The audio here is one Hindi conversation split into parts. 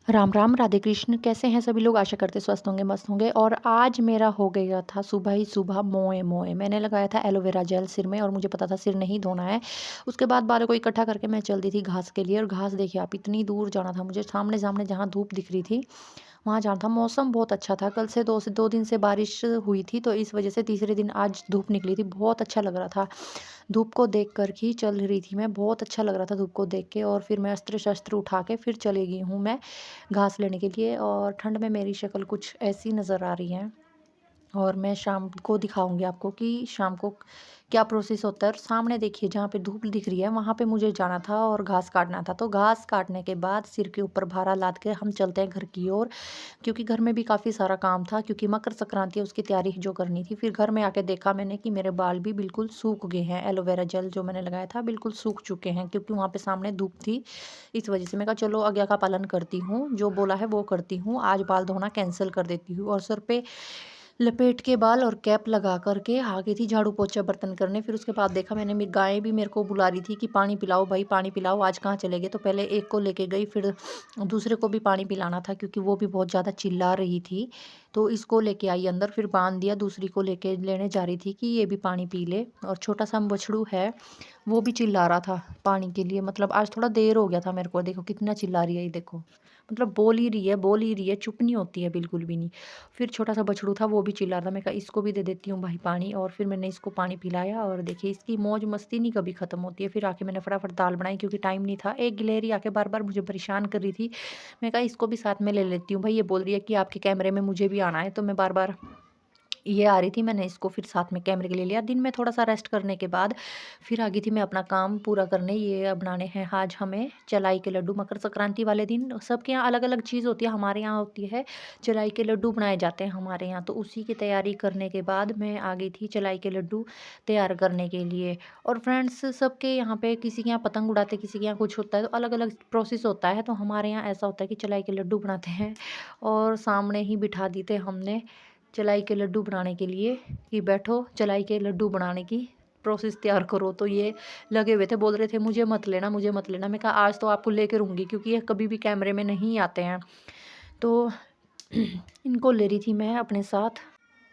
राम राम, राधे कृष्ण। कैसे हैं सभी लोग? आशा करते स्वस्थ होंगे, मस्त होंगे। और आज मेरा हो गया था सुबह ही सुबह मोए मोए। मैंने लगाया था एलोवेरा जेल सिर में और मुझे पता था सिर नहीं धोना है। उसके बाद बालों को इकट्ठा करके मैं चल दी थी घास के लिए। और घास देखिए आप, इतनी दूर जाना था मुझे, सामने सामने जहाँ धूप दिख रही थी वहाँ जाना था। मौसम बहुत अच्छा था, कल से 2 दिन से बारिश हुई थी, तो इस वजह से तीसरे दिन आज धूप निकली थी। बहुत अच्छा लग रहा था, धूप को देख कर ही चल रही थी मैं। बहुत अच्छा लग रहा था धूप को देख के। और फिर मैं अस्त्र शस्त्र उठा के फिर चली गई हूँ मैं घास लेने के लिए। और ठंड में मेरी शक्ल कुछ ऐसी नज़र आ रही है। और मैं शाम को दिखाऊंगी आपको कि शाम को क्या प्रोसेस होता है। और सामने देखिए जहाँ पे धूप दिख रही है वहाँ पे मुझे जाना था और घास काटना था। तो घास काटने के बाद सिर के ऊपर भारा लाद के हम चलते हैं घर की ओर, क्योंकि घर में भी काफ़ी सारा काम था, क्योंकि मकर संक्रांति है उसकी तैयारी जो करनी थी। फिर घर में आके देखा मैंने कि मेरे बाल भी बिल्कुल सूख गए हैं। एलोवेरा जेल जो मैंने लगाया था बिल्कुल सूख चुके हैं, क्योंकि वहाँ पे सामने धूप थी। इस वजह से मैं कहा चलो आज्ञा का पालन करती हूँ, जो बोला है वो करती हूँ, आज बाल धोना कैंसिल कर देती हूँ। और सर पे लपेट के बाल और कैप लगा कर के आ गई थी झाड़ू पोछा बर्तन करने। फिर उसके बाद देखा मैंने, मेरी गायें भी मेरे को बुला रही थी कि पानी पिलाओ भाई, पानी पिलाओ, आज कहाँ चले गए। तो पहले एक को लेके गई, फिर दूसरे को भी पानी पिलाना था क्योंकि वो भी बहुत ज़्यादा चिल्ला रही थी। तो इसको लेके आई अंदर, फिर बांध दिया। दूसरी को लेके लेने जा रही थी कि ये भी पानी पी ले। और छोटा सा बछड़ू है, वो भी चिल्ला रहा था पानी के लिए। मतलब आज थोड़ा देर हो गया था मेरे को, देखो कितना चिल्ला रही है ये, देखो मतलब बोल ही रही है, बोल ही रही है, चुप नहीं होती है बिल्कुल भी नहीं। फिर छोटा सा बछड़ू था वो भी चिल्ला रहा था। मैं कहा इसको भी दे देती हूँ भाई पानी। और फिर मैंने इसको पानी पिलाया। और देखिए इसकी मौज मस्ती नहीं कभी ख़त्म होती है। फिर आके मैंने फटाफट दाल बनाई क्योंकि टाइम नहीं था। एक गिलहरी आके बार बार मुझे परेशान कर रही थी। मैं कहा इसको भी साथ में ले लेती हूँ भाई, ये बोल रही है कि आपके कैमरे में मुझे भी आना है। तो मैं बार बार ये आ रही थी, मैंने इसको फिर साथ में कैमरे के लिए लिया। दिन में थोड़ा सा रेस्ट करने के बाद फिर आ गई थी मैं अपना काम पूरा करने। ये बनाने हैं आज हमें चलाई के लड्डू। मकर संक्रांति वाले दिन सबके यहाँ अलग अलग चीज़ होती है, हमारे यहाँ होती है चलाई के लड्डू बनाए जाते हैं हमारे यहाँ। तो उसी की तैयारी करने के बाद मैं आ गई थी चलाई के लड्डू तैयार करने के लिए। और फ्रेंड्स सबके यहाँ पे, किसी के यहाँ पतंग उड़ाते, किसी के यहाँ कुछ होता है, तो अलग अलग प्रोसेस होता है। तो हमारे यहाँ ऐसा होता है कि चलाई के लड्डू बनाते हैं और सामने ही बिठा दी थे हमने चलाई के लड्डू बनाने के लिए कि बैठो चलाई के लड्डू बनाने की प्रोसेस तैयार करो। तो ये लगे हुए थे, बोल रहे थे मुझे मत लेना, मुझे मत लेना। मैं कहा आज तो आपको लेके रहूँगी, क्योंकि ये कभी भी कैमरे में नहीं आते हैं। तो इनको ले रही थी मैं अपने साथ।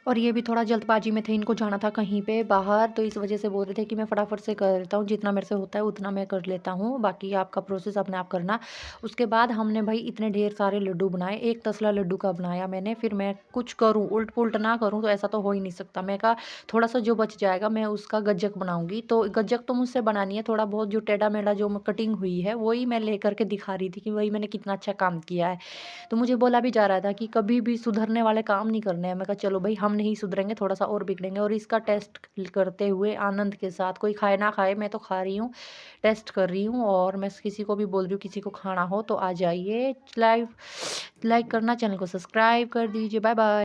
और ये भी थोड़ा जल्दबाजी में थे, इनको जाना था कहीं पे बाहर, तो इस वजह से बोल रहे थे कि मैं फटाफट से कर लेता हूँ, जितना मेरे से होता है उतना मैं कर लेता हूँ, बाकी आपका प्रोसेस अपने आप करना। उसके बाद हमने भाई इतने ढेर सारे लड्डू बनाए, एक तसला लड्डू का बनाया मैंने। फिर मैं कुछ करूँ उल्ट पुल्ट ना करूँ तो ऐसा तो हो ही नहीं सकता। मैं कहा थोड़ा सा जो बच जाएगा मैं उसका गज्जक बनाऊंगी। तो गज्जक तो मुझसे बनानी है, थोड़ा बहुत जो टेढ़ा मेढ़ा जो कटिंग हुई है वही मैं ले करके दिखा रही थी कि वही मैंने कितना अच्छा काम किया है। तो मुझे बोला भी जा रहा था कि कभी भी सुधरने वाले काम नहीं करने हैं। मैं कहा चलो भाई हम नहीं सुधरेंगे, थोड़ा सा और बिगड़ेंगे। और इसका टेस्ट करते हुए आनंद के साथ, कोई खाए ना खाए मैं तो खा रही हूँ, टेस्ट कर रही हूँ। और मैं किसी को भी बोल रही हूँ किसी को खाना हो तो आ जाइए। लाइक करना, चैनल को सब्सक्राइब कर दीजिए। Bye bye.